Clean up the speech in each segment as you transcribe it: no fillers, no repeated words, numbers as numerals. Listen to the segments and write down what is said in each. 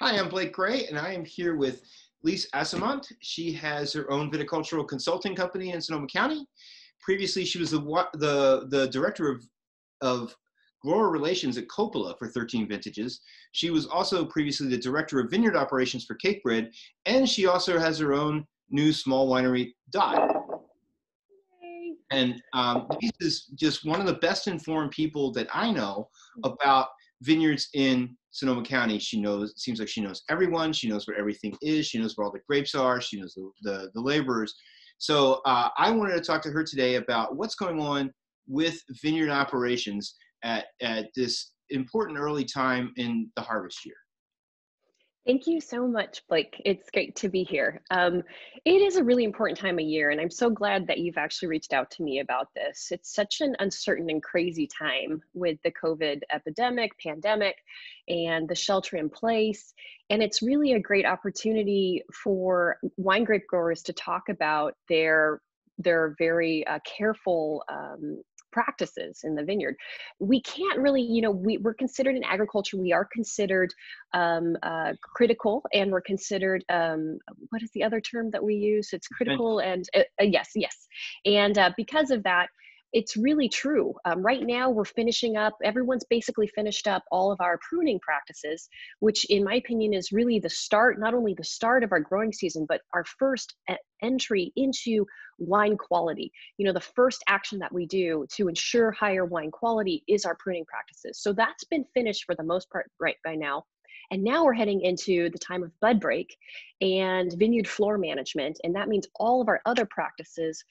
Hi, I'm Blake Gray, and I am here with Lise Asimont. She has her own viticultural consulting company in Sonoma County. Previously, she was the director of grower relations at Coppola for 13 vintages. She was also previously the director of vineyard operations for Cakebread, and she also has her own new small winery, Dot. Yay. And Lise is just one of the best informed people that I know about vineyards in Sonoma County. She knows, it seems like she knows everyone. She knows where everything is. She knows where all the grapes are. She knows the laborers. So I wanted to talk to her today about what's going on with vineyard operations at this important early time in the harvest year. Thank you so much, Blake. It's great to be here. It is a really important time of year, and I'm so glad that you've actually reached out to me about this. It's such an uncertain and crazy time with the COVID pandemic, and the shelter in place. And it's really a great opportunity for wine grape growers to talk about their very careful practices in the vineyard. We can't really, we're considered in agriculture, we are considered critical, and we're considered, what is the other term that we use? It's critical and yes. And because of that, it's really true. Right now, we're finishing up, everyone's basically finished up all of our pruning practices, which in my opinion is really the start, not only the start of our growing season, but our first entry into wine quality. The first action that we do to ensure higher wine quality is our pruning practices. So that's been finished for the most part right by now. And now we're heading into the time of bud break and vineyard floor management. And that means all of our other practices,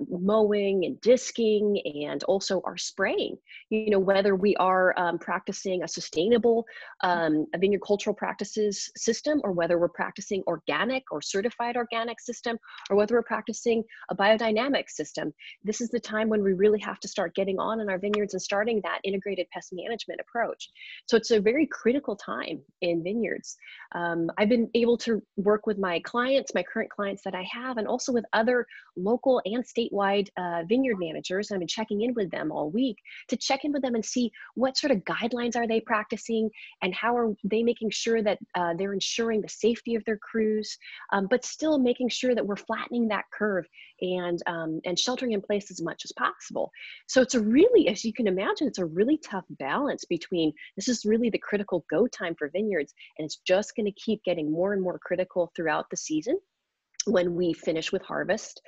mowing and disking, and also our spraying. Whether we are practicing a sustainable vineyard cultural practices system, or whether we're practicing organic or certified organic system, or whether we're practicing a biodynamic system. This is the time when we really have to start getting on in our vineyards and starting that integrated pest management approach. So it's a very critical time in vineyards. I've been able to work with my clients, my current clients that I have, and also with other local and statewide vineyard managers. I've been checking in with them all week to check in with them and see what sort of guidelines are they practicing, and how are they making sure that they're ensuring the safety of their crews, but still making sure that we're flattening that curve and sheltering in place as much as possible. So it's a really, as you can imagine, it's a really tough balance between, this is really the critical go time for vineyards, and it's just going to keep getting more and more critical throughout the season when we finish with harvest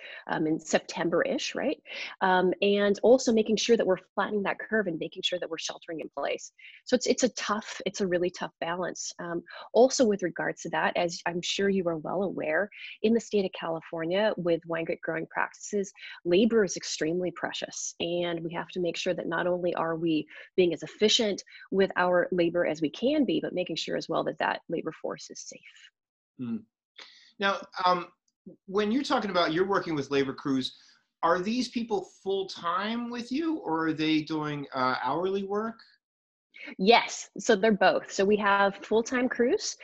in September-ish, right? And also making sure that we're flattening that curve and making sure that we're sheltering in place. So it's a really tough balance. Also with regards to that, as I'm sure you are well aware, in the state of California with wine grape growing practices, labor is extremely precious. And we have to make sure that not only are we being as efficient with our labor as we can be, but making sure as well that that labor force is safe. Mm. Now, when you're talking about you're working with labor crews, are these people full-time with you, or are they doing hourly work? Yes, so they're both. So we have full-time crews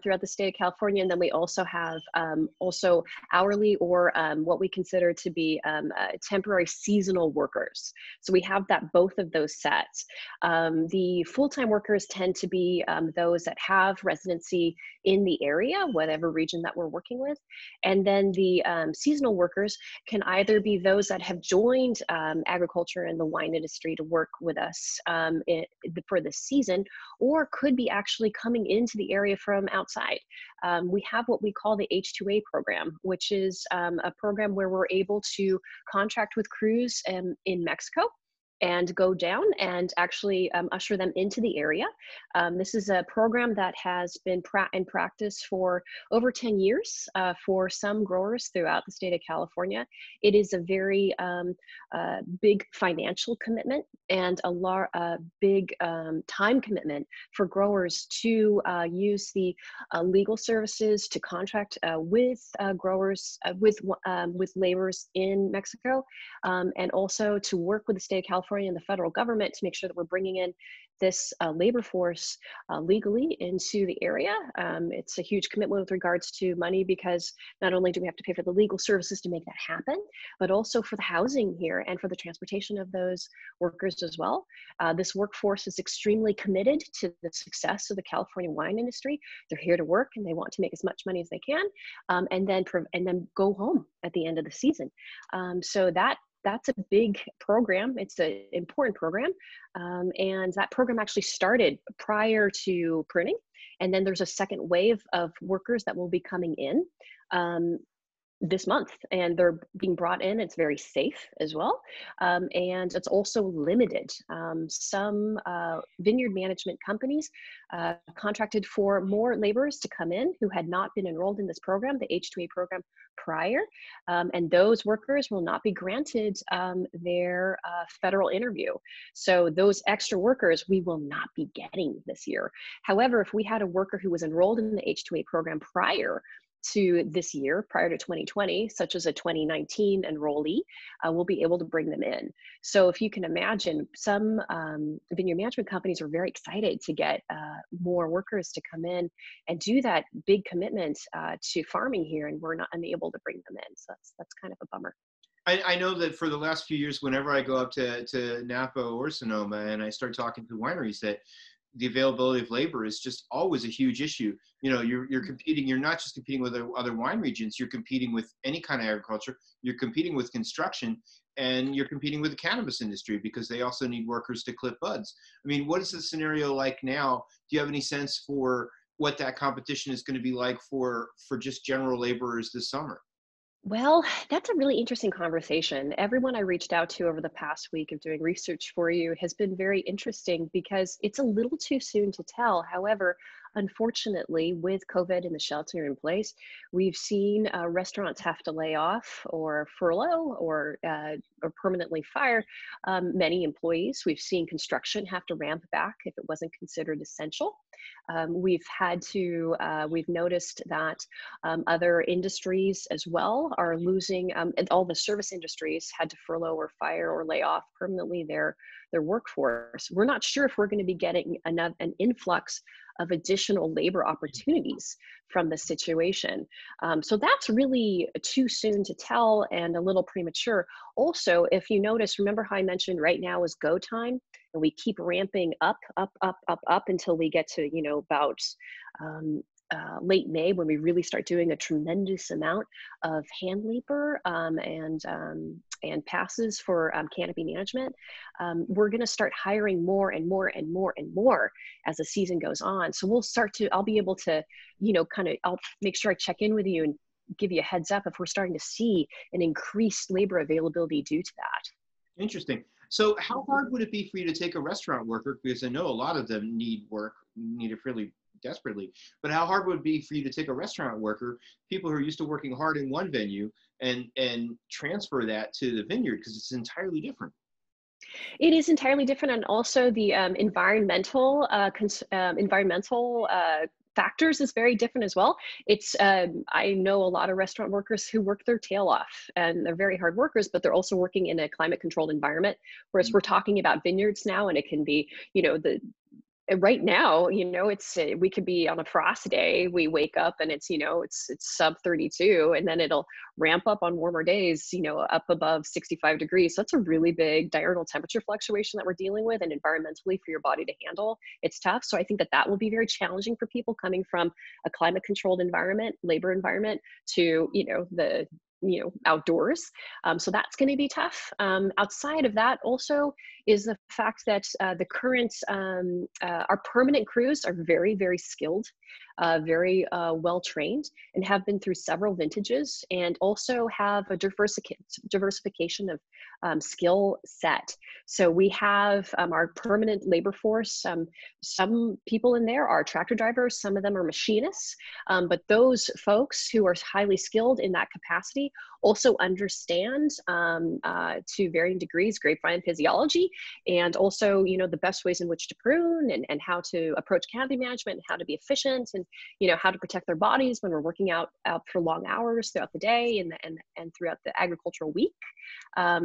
throughout the state of California, and then we also have also hourly or what we consider to be temporary seasonal workers. So we have that, both of those sets. The full-time workers tend to be those that have residency in the area, whatever region that we're working with. And then the seasonal workers can either be those that have joined agriculture and the wine industry to work with us for this season, or could be actually coming into the area from outside. We have what we call the H2A program, which is a program where we're able to contract with crews in Mexico and go down and actually usher them into the area. This is a program that has been in practice for over 10 years for some growers throughout the state of California. It is a very big financial commitment and a big time commitment for growers to use the legal services to contract with growers, with laborers in Mexico, and also to work with the state of California California and the federal government to make sure that we're bringing in this labor force legally into the area. It's a huge commitment with regards to money, because not only do we have to pay for the legal services to make that happen, but also for the housing here and for the transportation of those workers as well. This workforce is extremely committed to the success of the California wine industry. They're here to work and they want to make as much money as they can, and then go home at the end of the season. So that's a big program. It's an important program. And that program actually started prior to pruning. And then there's a second wave of workers that will be coming in this month, and they're being brought in. It's very safe as well. And it's also limited. Some vineyard management companies contracted for more laborers to come in who had not been enrolled in this program, the H2A program prior. And those workers will not be granted their federal interview. So those extra workers we will not be getting this year. However, if we had a worker who was enrolled in the H2A program prior to this year, prior to 2020, such as a 2019 enrollee, we'll be able to bring them in. So if you can imagine, some vineyard management companies are very excited to get more workers to come in and do that big commitment to farming here, and we're not unable to bring them in. So that's kind of a bummer. I know that for the last few years, whenever I go up to Napa or Sonoma and I start talking to wineries, that the availability of labor is just always a huge issue. You know, you're competing, you're not just competing with other wine regions, you're competing with any kind of agriculture, you're competing with construction, and you're competing with the cannabis industry because they also need workers to clip buds. I mean, what is the scenario like now? Do you have any sense for what that competition is going to be like for just general laborers this summer? Well, that's a really interesting conversation. Everyone I reached out to over the past week of doing research for you has been very interesting, because it's a little too soon to tell. However, unfortunately, with COVID and the shelter in place, we've seen restaurants have to lay off or furlough or permanently fire many employees. We've seen construction have to ramp back if it wasn't considered essential. We've noticed that other industries as well are losing, and all the service industries had to furlough or fire or lay off permanently their workforce. We're not sure if we're going to be getting an influx of additional labor opportunities from the situation. So that's really too soon to tell and a little premature. Also, if you notice, remember how I mentioned right now is go time, and we keep ramping up until we get to, about late May, when we really start doing a tremendous amount of hand labor and passes for canopy management. We're going to start hiring more and more and more and more as the season goes on. So I'll be able to, I'll make sure I check in with you and give you a heads up if we're starting to see an increased labor availability due to that. Interesting. So how hard would it be for you to take a restaurant worker? Because I know a lot of them need it fairly desperately, but how hard would it be for you to take a restaurant worker, people who are used to working hard in one venue, and transfer that to the vineyard, because it's entirely different? It is entirely different, and also the environmental factors is very different as well. It's I know a lot of restaurant workers who work their tail off, and they're very hard workers, but they're also working in a climate controlled environment. Whereas we're talking about vineyards now, and it can be, right now, it's we could be on a frost day. We wake up and it's sub 32, and then it'll ramp up on warmer days, up above 65 degrees. So that's a really big diurnal temperature fluctuation that we're dealing with, and environmentally for your body to handle, it's tough. So I think that will be very challenging for people coming from a climate controlled environment, labor environment, to the outdoors. So that's going to be tough. Outside of that also is the fact that the current, our permanent crews are very, very skilled, very well trained, and have been through several vintages, and also have a diversification of skill set. So we have our permanent labor force. Some people in there are tractor drivers, some of them are machinists, but those folks who are highly skilled in that capacity technology, also understand to varying degrees grapevine physiology, and also, the best ways in which to prune, and how to approach canopy management, and how to be efficient, and, how to protect their bodies when we're working out for long hours throughout the day and throughout the agricultural week.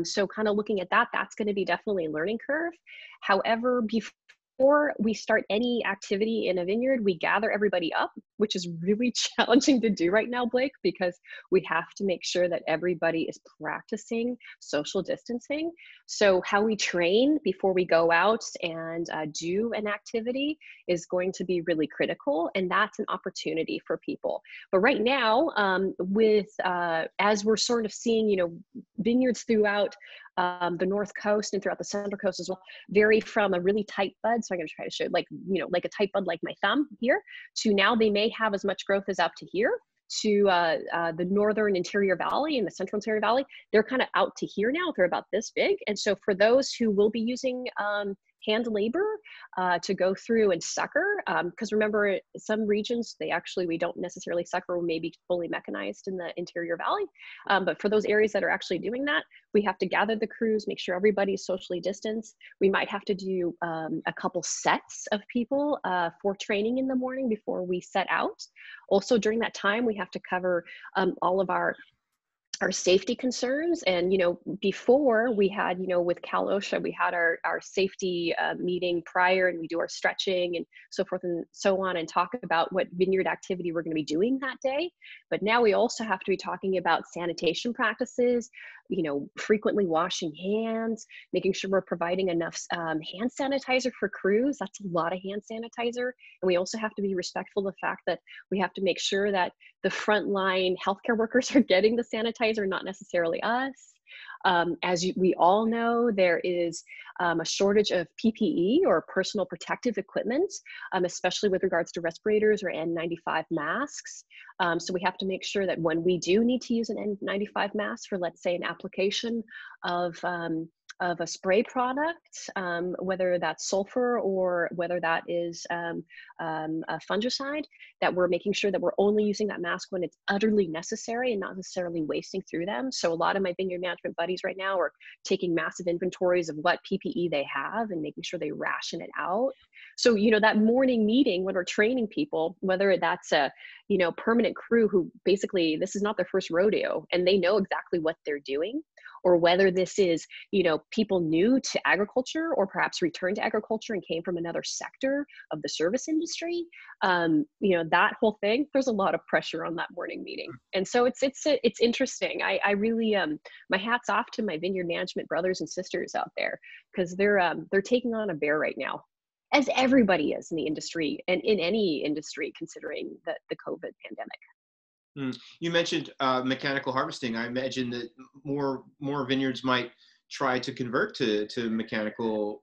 So kind of looking at that, that's going to be definitely a learning curve. However, before we start any activity in a vineyard, we gather everybody up, which is really challenging to do right now, Blake, because we have to make sure that everybody is practicing social distancing. So how we train before we go out and do an activity is going to be really critical, and that's an opportunity for people. But right now, as we're sort of seeing, vineyards throughout the North Coast and throughout the Central Coast as well, vary from a really tight bud. So I'm going to try to show like a tight bud like my thumb here, to now they may have as much growth as up to here, to the northern interior valley and the central interior valley. They're kind of out to here now. They're about this big. And so for those who will be using hand labor to go through and sucker, because remember, some regions, we don't necessarily sucker, or maybe fully mechanized in the interior valley. But for those areas that are actually doing that, we have to gather the crews, make sure everybody's socially distanced. We might have to do a couple sets of people for training in the morning before we set out. Also during that time, we have to cover all of our safety concerns. And, before we had, with Cal OSHA, we had our safety meeting prior, and we do our stretching and so forth and so on, and talk about what vineyard activity we're going to be doing that day. But now we also have to be talking about sanitation practices, frequently washing hands, making sure we're providing enough hand sanitizer for crews. That's a lot of hand sanitizer. And we also have to be respectful of the fact that we have to make sure that the frontline healthcare workers are getting the sanitizer, not necessarily us. We all know, there is a shortage of PPE, or personal protective equipment, especially with regards to respirators or N95 masks. So we have to make sure that when we do need to use an N95 mask for, let's say, an application of a spray product, whether that's sulfur or whether that is a fungicide, that we're making sure that we're only using that mask when it's utterly necessary and not necessarily wasting through them. So a lot of my vineyard management buddies right now are taking massive inventories of what PPE they have and making sure they ration it out. So, that morning meeting when we're training people, whether that's a, permanent crew who basically, this is not their first rodeo and they know exactly what they're doing, or whether this is, people new to agriculture, or perhaps returned to agriculture and came from another sector of the service industry, that whole thing, there's a lot of pressure on that morning meeting. And so it's interesting. I really, my hat's off to my vineyard management brothers and sisters out there, because they're taking on a bear right now, as everybody is in the industry and in any industry, considering the COVID pandemic. You mentioned mechanical harvesting. I imagine that more vineyards might try to convert to mechanical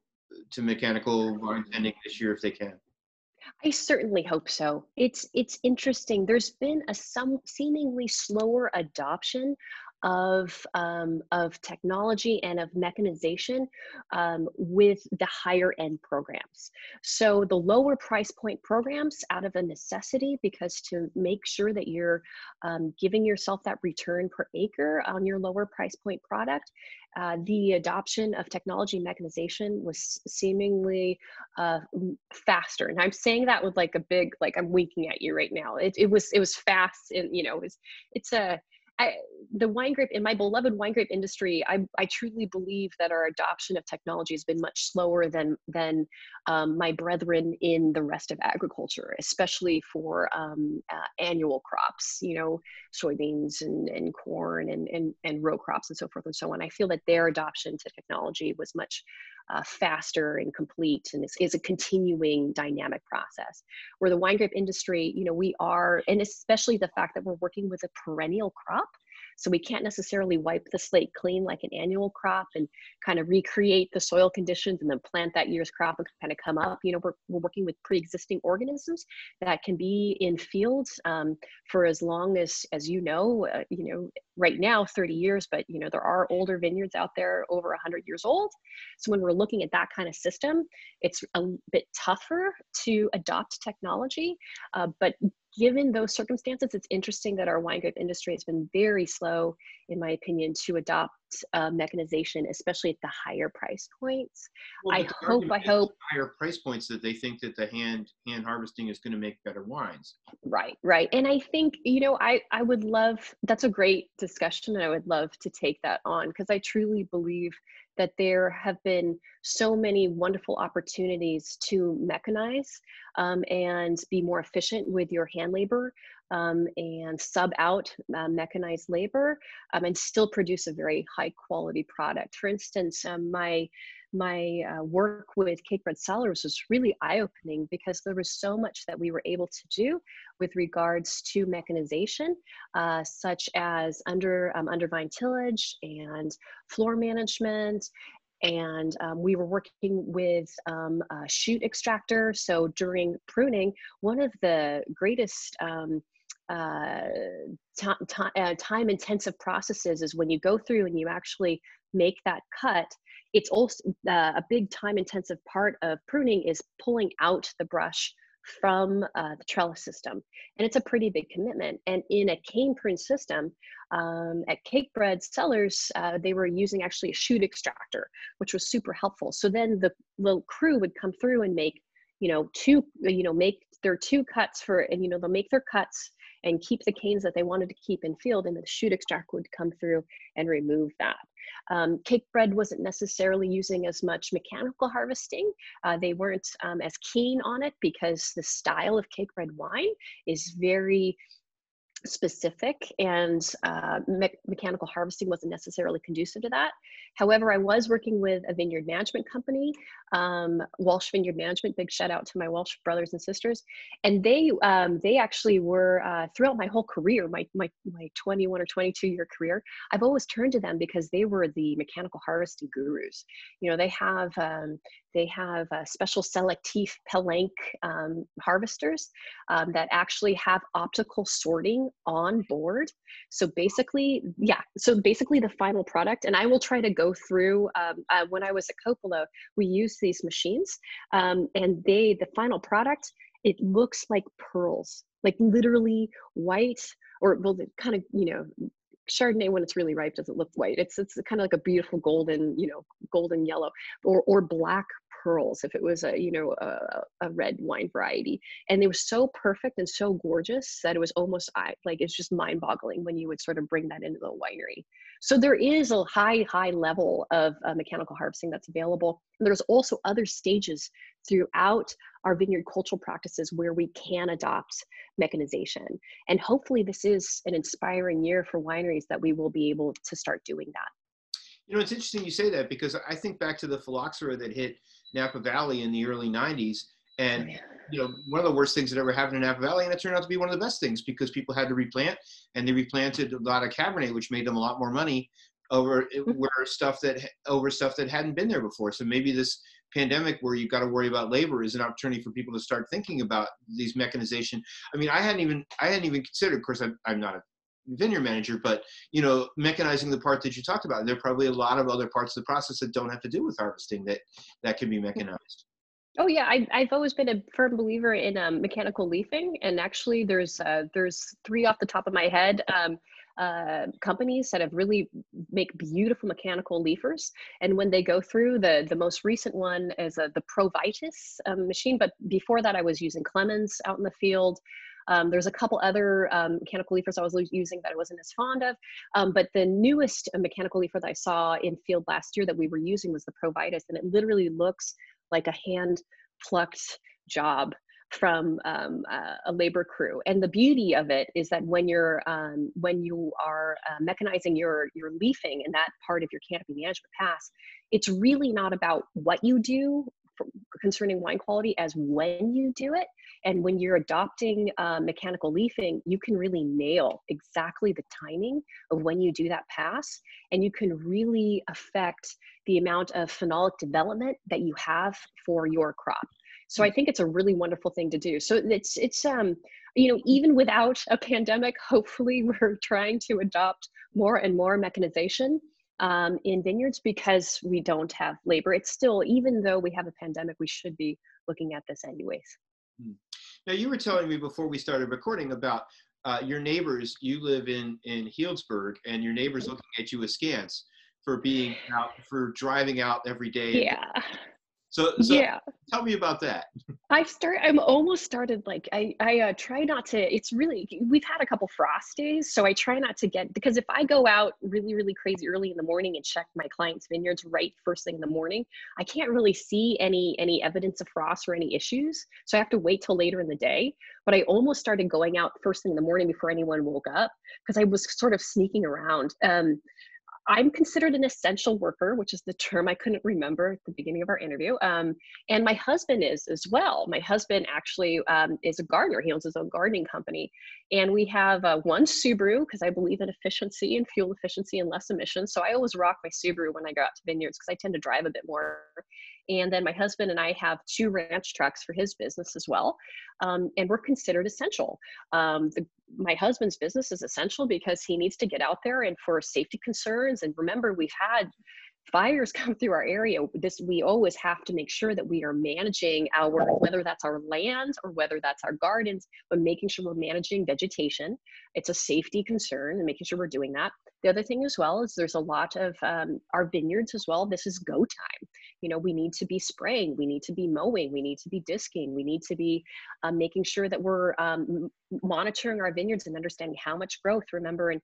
vine tending this year if they can. I certainly hope so. It's interesting. There's been some seemingly slower adoption of technology and of mechanization with the higher end programs. So the lower price point programs, out of a necessity, because to make sure that you're giving yourself that return per acre on your lower price point product, the adoption of technology mechanization was seemingly faster. And I'm saying that with like a big, like I'm winking at you right now. It was fast, and the wine grape, in my beloved wine grape industry, I truly believe that our adoption of technology has been much slower than my brethren in the rest of agriculture, especially for annual crops, soybeans and corn and row crops and so forth and so on. I feel that their adoption to technology was much faster and complete, and is a continuing dynamic process. Where the wine grape industry, we are, and especially the fact that we're working with a perennial crop, so we can't necessarily wipe the slate clean like an annual crop and kind of recreate the soil conditions and then plant that year's crop and kind of come up. We're working with pre-existing organisms that can be in fields for as long as right now 30 years, but there are older vineyards out there over 100 years old. So when we're looking at that kind of system, it's a bit tougher to adopt technology, but given those circumstances, it's interesting that our wine grape industry has been very slow, in my opinion, to adopt mechanization, especially at the higher price points. Well, I but the hope, argument I is hope, higher price points that they think that the hand harvesting is going to make better wines. right, right. And I think, I would love, that's a great discussion, and I would love to take that on, because I truly believe that there have been so many wonderful opportunities to mechanize, and be more efficient with your hand labor, and sub out mechanized labor, and still produce a very high quality product. For instance, my work with Cakebread Cellars was really eye-opening, because there was so much that we were able to do with regards to mechanization, such as under vine tillage and floor management. And we were working with a shoot extractor. So during pruning, one of the greatest uh, time intensive processes is when you go through and you actually make that cut. It's also a big time intensive part of pruning is pulling out the brush from the trellis system. And it's a pretty big commitment. And in a cane prune system, at Cakebread Cellars, they were using actually a shoot extractor, which was super helpful. So then the little crew would come through and make, make their two cuts and they'll make their cuts and keep the canes that they wanted to keep in field, and the shoot extractor would come through and remove that. Cakebread wasn't necessarily using as much mechanical harvesting. They weren't as keen on it, because the style of Cakebread wine is very specific, and mechanical harvesting wasn't necessarily conducive to that. However, I was working with a vineyard management company, Walsh Vineyard Management. Big shout out to my Walsh brothers and sisters. And they actually were throughout my whole career, my 21 or 22-year career, I've always turned to them, because they were the mechanical harvesting gurus. They have special selectif Pelenc harvesters that actually have optical sorting on board. So basically the final product, and I will try to go through, when I was at Coppola, we used these machines, and the final product, it looks like pearls, like literally white, or well, kind of, Chardonnay, when it's really ripe, doesn't look white. It's kind of like a beautiful golden yellow, or black pearls if it was a red wine variety. And they were so perfect and so gorgeous that it was almost like, it's just mind-boggling when you would sort of bring that into the winery. So there is a high level of mechanical harvesting that's available. And there's also other stages throughout our vineyard cultural practices where we can adopt mechanization. And hopefully this is an inspiring year for wineries that we will be able to start doing that. It's interesting you say that, because I think back to the phylloxera that hit Napa Valley in the early 90s. And, one of the worst things that ever happened in Napa Valley, and it turned out to be one of the best things, because people had to replant, and they replanted a lot of Cabernet, which made them a lot more money over stuff that hadn't been there before. So maybe this pandemic, where you've got to worry about labor, is an opportunity for people to start thinking about these mechanization. I mean, I hadn't even considered, of course, I'm not a vineyard manager, but mechanizing the part that you talked about. There are probably a lot of other parts of the process that don't have to do with harvesting that can be mechanized. Oh yeah, I've always been a firm believer in mechanical leafing, and actually there's three off the top of my head, companies that have really make beautiful mechanical leafers. And when they go through, the most recent one is the Provitus machine, but before that I was using Clemens out in the field. There's a couple other mechanical leafers I was using that I wasn't as fond of, but the newest mechanical leafer that I saw in field last year that we were using was the Provitus, and it literally looks like a hand plucked job from a labor crew. And the beauty of it is that when you are mechanizing your leafing and that part of your canopy management pass, it's really not about what you do concerning wine quality as when you do it. And when you're adopting mechanical leafing, you can really nail exactly the timing of when you do that pass, and you can really affect the amount of phenolic development that you have for your crop. So I think it's a really wonderful thing to do. So it's even without a pandemic, hopefully we're trying to adopt more and more mechanization in vineyards, because we don't have labor. It's still, even though we have a pandemic, we should be looking at this anyways. Now, you were telling me before we started recording about your neighbors. You live in Healdsburg, and your neighbors looking at you askance for being out, for driving out every day. And Yeah. so Yeah. tell me about that. I'm almost started, like, I try not to, it's really, we've had a couple frost days, so I try not to get, because if I go out really, really crazy early in the morning and check my clients' vineyards right first thing in the morning, I can't really see any evidence of frost or any issues. So I have to wait till later in the day. But I almost started going out first thing in the morning before anyone woke up, because I was sort of sneaking around. I'm considered an essential worker, which is the term I couldn't remember at the beginning of our interview. And my husband is as well. My husband actually is a gardener. He owns his own gardening company. And we have one Subaru, because I believe in efficiency and fuel efficiency and less emissions. So I always rock my Subaru when I go out to vineyards, because I tend to drive a bit more. And then my husband and I have 2 ranch trucks for his business as well. And we're considered essential. My husband's business is essential because he needs to get out there, and for safety concerns. And remember, we've had fires come through our area. We always have to make sure that we are managing whether that's our land or whether that's our gardens, but making sure we're managing vegetation. It's a safety concern, and making sure we're doing that. The other thing as well is there's a lot of our vineyards as well. This is go time. We need to be spraying, we need to be mowing, we need to be disking, we need to be making sure that we're monitoring our vineyards and understanding how much growth. Remember, and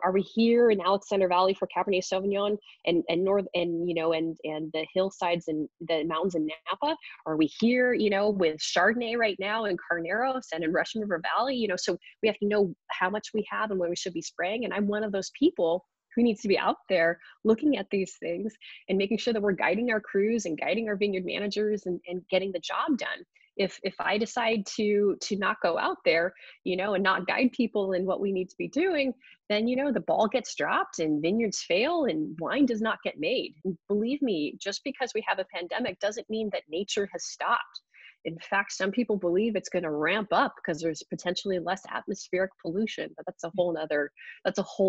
are we here in Alexander Valley for Cabernet Sauvignon and north and and the hillsides and the mountains in Napa? Are we here with Chardonnay right now in Carneros and in Russian River Valley? So we have to know how much we have and when we should be spraying. And I'm one of those people who needs to be out there looking at these things and making sure that we're guiding our crews and guiding our vineyard managers and getting the job done. If I decide to not go out there, and not guide people in what we need to be doing, then the ball gets dropped and vineyards fail and wine does not get made. And believe me, just because we have a pandemic doesn't mean that nature has stopped. In fact, some people believe it's going to ramp up because there's potentially less atmospheric pollution, but that's a whole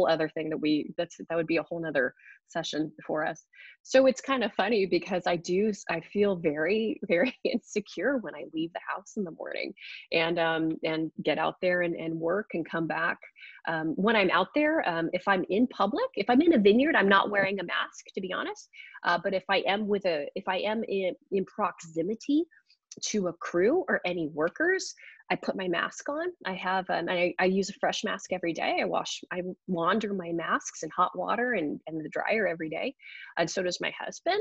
other thing that would be a whole nother session for us. So it's kind of funny because I feel very, very insecure when I leave the house in the morning and get out there and work and come back. When I'm out there, if I'm in public, if I'm in a vineyard, I'm not wearing a mask, to be honest. But if I am in proximity to a crew or any workers, I put my mask on. I use a fresh mask every day. I launder my masks in hot water and the dryer every day. And so does my husband.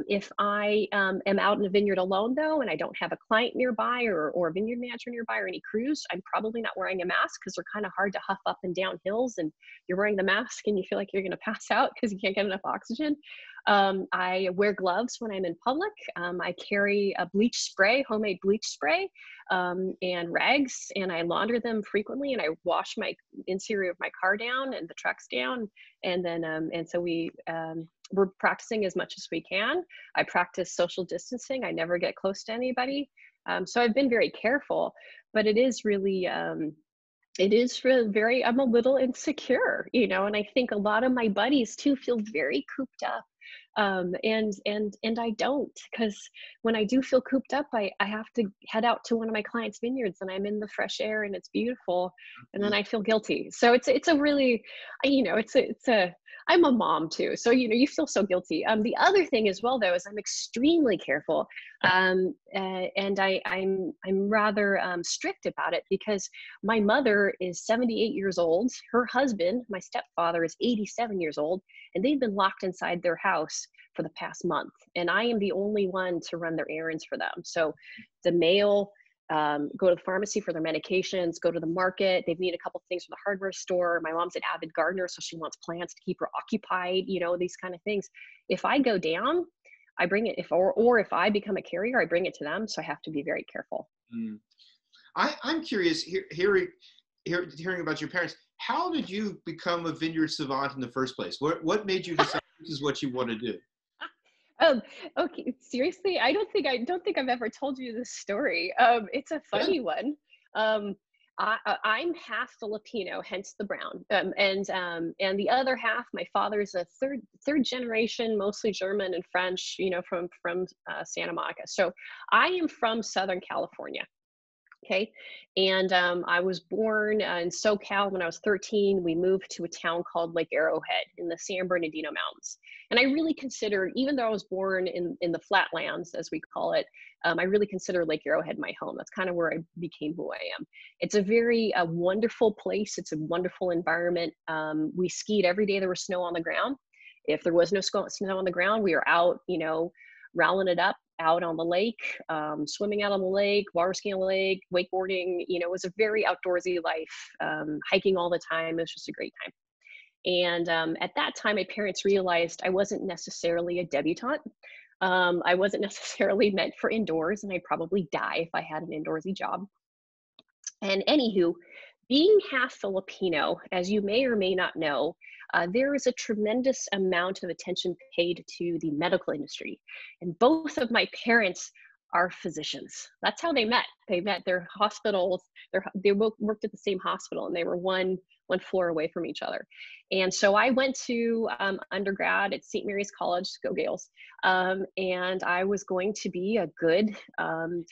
If I am out in a vineyard alone though, and I don't have a client nearby or a vineyard manager nearby or any crews, I'm probably not wearing a mask because they're kind of hard to huff up and down hills. And you're wearing the mask and you feel like you're going to pass out because you can't get enough oxygen. I wear gloves when I'm in public. I carry a homemade bleach spray, and rags, and I launder them frequently, and I wash my interior of my car down and the trucks down. And then, and so we're practicing as much as we can. I practice social distancing. I never get close to anybody. So I've been very careful, but it is really, I'm a little insecure, and I think a lot of my buddies too feel very cooped up. And I don't, because when I do feel cooped up, I have to head out to one of my clients' vineyards and I'm in the fresh air and it's beautiful. And then I feel guilty. So it's a really, I'm a mom too. So, you feel so guilty. The other thing as well though, is I'm extremely careful. And I'm rather strict about it because my mother is 78 years old. Her husband, my stepfather, is 87 years old, and they've been locked inside their house for the past month. And I am the only one to run their errands for them. So the mail, go to the pharmacy for their medications, go to the market. They've needed a couple things from the hardware store. My mom's an avid gardener, so she wants plants to keep her occupied, these kind of things. If I go down, I bring it, if I become a carrier, I bring it to them. So I have to be very careful. Mm. I'm curious, hearing about your parents. How did you become a vineyard savant in the first place? What made you decide this is what you want to do? Okay, seriously, I don't think I've ever told you this story. It's a funny one. I'm half Filipino, hence the brown, and the other half, my father's a third generation, mostly German and French, from Santa Monica. So I am from Southern California. Okay. And I was born in SoCal when I was 13. We moved to a town called Lake Arrowhead in the San Bernardino Mountains. And I really consider, even though I was born in the flatlands, as we call it, I really consider Lake Arrowhead my home. That's kind of where I became who I am. It's a very wonderful place. It's a wonderful environment. We skied every day there was snow on the ground. If there was no snow on the ground, we were out, rallying it up out on the lake, swimming out on the lake, water skiing on the lake, wakeboarding. It was a very outdoorsy life, hiking all the time. It was just a great time. And at that time, my parents realized I wasn't necessarily a debutante. I wasn't necessarily meant for indoors, and I'd probably die if I had an indoorsy job. And anywho, being half Filipino, as you may or may not know, there is a tremendous amount of attention paid to the medical industry. And both of my parents are physicians. That's how they met. They met their hospitals. They both worked at the same hospital, and they were one floor away from each other. And so I went to undergrad at St. Mary's College, go Gales, and I was going to be a good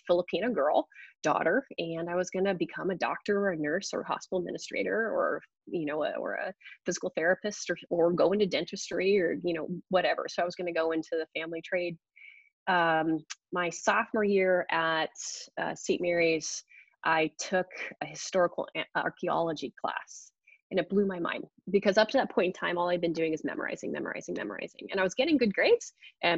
Filipino girl, daughter, and I was going to become a doctor or a nurse or a hospital administrator or or a physical therapist or go into dentistry or whatever. So I was going to go into the family trade. My sophomore year at St. Mary's, I took a historical archaeology class. And it blew my mind because up to that point in time, all I'd been doing is memorizing. And I was getting good grades,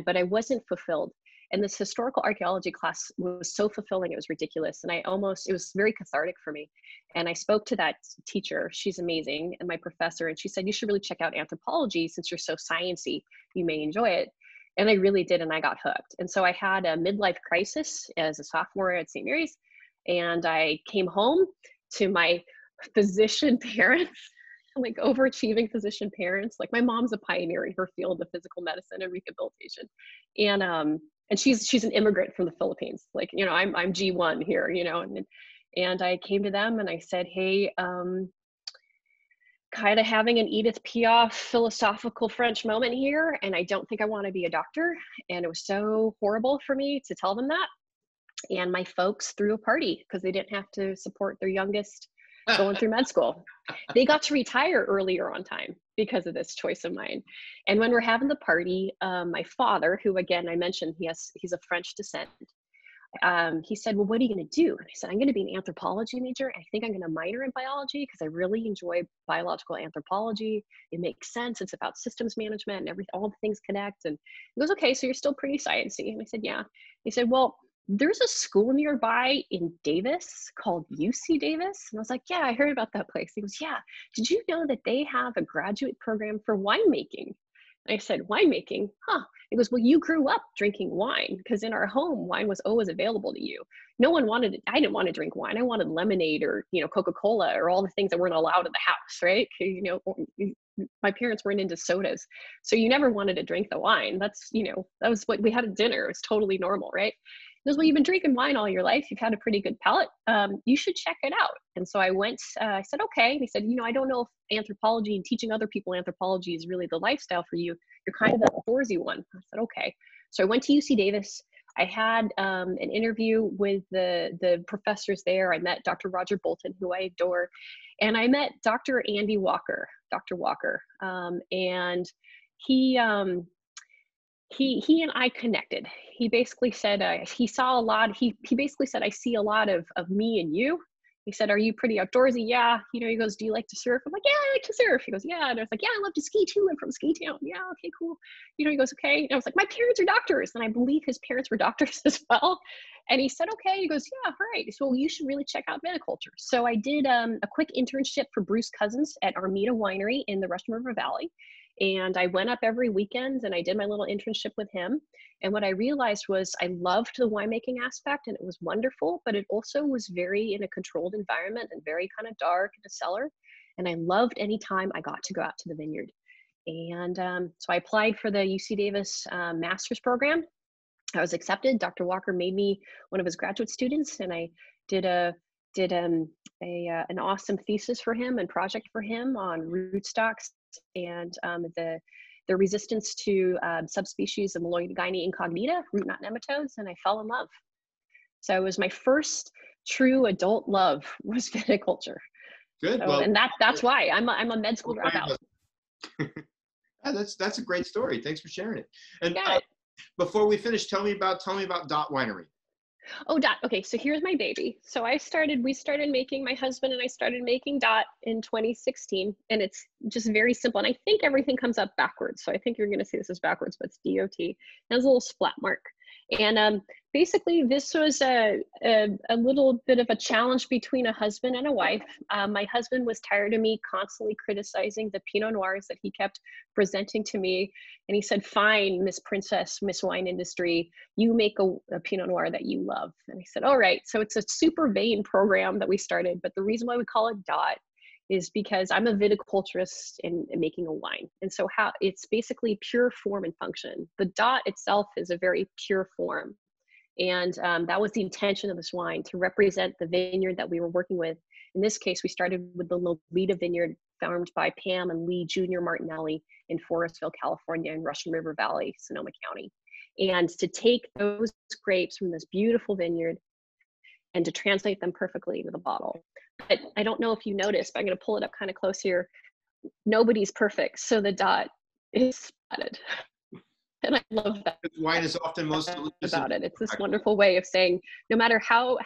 but I wasn't fulfilled. And this historical archaeology class was so fulfilling, it was ridiculous. And it was very cathartic for me. And I spoke to that teacher, she's amazing, and my professor, and she said, you should really check out anthropology since you're so sciencey, you may enjoy it. And I really did, and I got hooked. And so I had a midlife crisis as a sophomore at St. Mary's, and I came home to my physician parents, like overachieving physician parents. Like my mom's a pioneer in her field of physical medicine and rehabilitation, and she's an immigrant from the Philippines. Like I'm G1 here, and I came to them and I said, hey, kind of having an Edith Piaf philosophical French moment here, and I don't think I want to be a doctor. And it was so horrible for me to tell them that. And my folks threw a party because they didn't have to support their youngest going through med school. They got to retire earlier on time because of this choice of mine. And when we're having the party, my father, who again, I mentioned he's of French descent, he said, well, what are you going to do? And I said, I'm going to be an anthropology major. And I think I'm going to minor in biology because I really enjoy biological anthropology. It makes sense. It's about systems management and all the things connect. And he goes, okay, so you're still pretty sciencey. And I said, yeah. He said, well, there's a school nearby in Davis called UC Davis. And I was like, yeah, I heard about that place. He goes, yeah, did you know that they have a graduate program for winemaking? And I said, winemaking? Huh. He goes, well, you grew up drinking wine because in our home, wine was always available to you. No one wanted it. I didn't want to drink wine. I wanted lemonade or, Coca-Cola or all the things that weren't allowed in the house, right? My parents weren't into sodas. So you never wanted to drink the wine. That's, that was what we had at dinner. It was totally normal, right? He goes, well, you've been drinking wine all your life. You've had a pretty good palate. You should check it out. And so I went, I said, okay. And he said, I don't know if anthropology and teaching other people anthropology is really the lifestyle for you. You're kind of the outdoorsy one. I said, okay. So I went to UC Davis. I had an interview with the professors there. I met Dr. Roger Bolton, who I adore. And I met Dr. Andy Walker, Dr. Walker. And he and I connected. He basically said he saw a lot. He basically said, I see a lot of me and you. He said, are you pretty outdoorsy? Yeah. He goes, do you like to surf? I'm like, yeah, I like to surf. He goes, yeah. And I was like, yeah, I love to ski too. I'm from Ski Town. Yeah, okay, cool. He goes, okay. And I was like, my parents are doctors. And I believe his parents were doctors as well. And he said, okay. He goes, yeah, all right. So you should really check out viticulture. So I did a quick internship for Bruce Cousins at Armida Winery in the Russian River Valley. And I went up every weekend and I did my little internship with him. And what I realized was I loved the winemaking aspect and it was wonderful, but it also was very in a controlled environment and very kind of dark in a cellar. And I loved any time I got to go out to the vineyard. And so I applied for the UC Davis master's program. I was accepted. Dr. Walker made me one of his graduate students, and I did an awesome thesis for him and project for him on rootstocks and the resistance to subspecies of Meloidogyne incognita, root knot nematodes, and I fell in love. So it was my first true adult love was viticulture. Good. So, Well, and that's why I'm a med school dropout. yeah, that's a great story. Thanks for sharing it. And Got it. before we finish, tell me about Dot Winery. Oh, Dot. Okay, so here's my baby. So we started making, my husband and I started making Dot in 2016, and it's just very simple. And I think everything comes up backwards. So I think you're going to see this as backwards, but it's DOT. It has a little splat mark. And basically, this was a little bit of a challenge between a husband and a wife. My husband was tired of me constantly criticizing the Pinot Noirs that he kept presenting to me. And he said, fine, Miss Princess, Miss Wine Industry, you make a Pinot Noir that you love. And I said, all right. So it's a super vain program that we started. But the reason why we call it Dot is because I'm a viticulturist in making a wine. And so how it's basically pure form and function. The Dot itself is a very pure form. And that was the intention of this wine, to represent the vineyard that we were working with. In this case, we started with the Lolita vineyard, farmed by Pam and Lee Jr. Martinelli in Forestville, California, in Russian River Valley, Sonoma County. And to take those grapes from this beautiful vineyard and to translate them perfectly into the bottle. But I don't know if you noticed, but I'm going to pull it up kind of close here. Nobody's perfect, so the Dot is spotted. And I love that. Wine is often most delicious about it. It's this wonderful way of saying, no matter how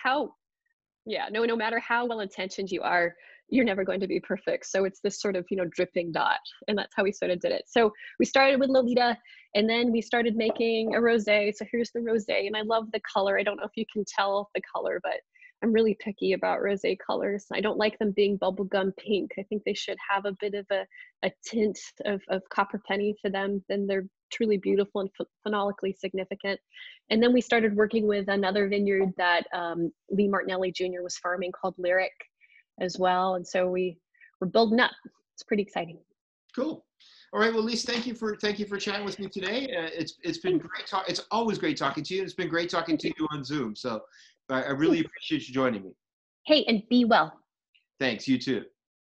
no matter how well intentioned you are, you're never going to be perfect. So it's this sort of, dripping Dot, and that's how we sort of did it. So we started with Lolita, and then we started making a rosé. So here's the rosé, and I love the color. I don't know if you can tell the color, but I'm really picky about rosé colors. I don't like them being bubblegum pink. I think they should have a bit of a tint of copper penny to them. Then they're truly beautiful and phenolically significant. And then we started working with another vineyard that Lee Martinelli Jr. was farming, called Lyric as well. And so we're building up. It's pretty exciting. Cool. All right. Well, Lise, thank you for chatting with me today. It's been great talk. It's always great talking to you. It's been great talking to you on Zoom. So I really appreciate you joining me. Hey, and be well. Thanks. You too.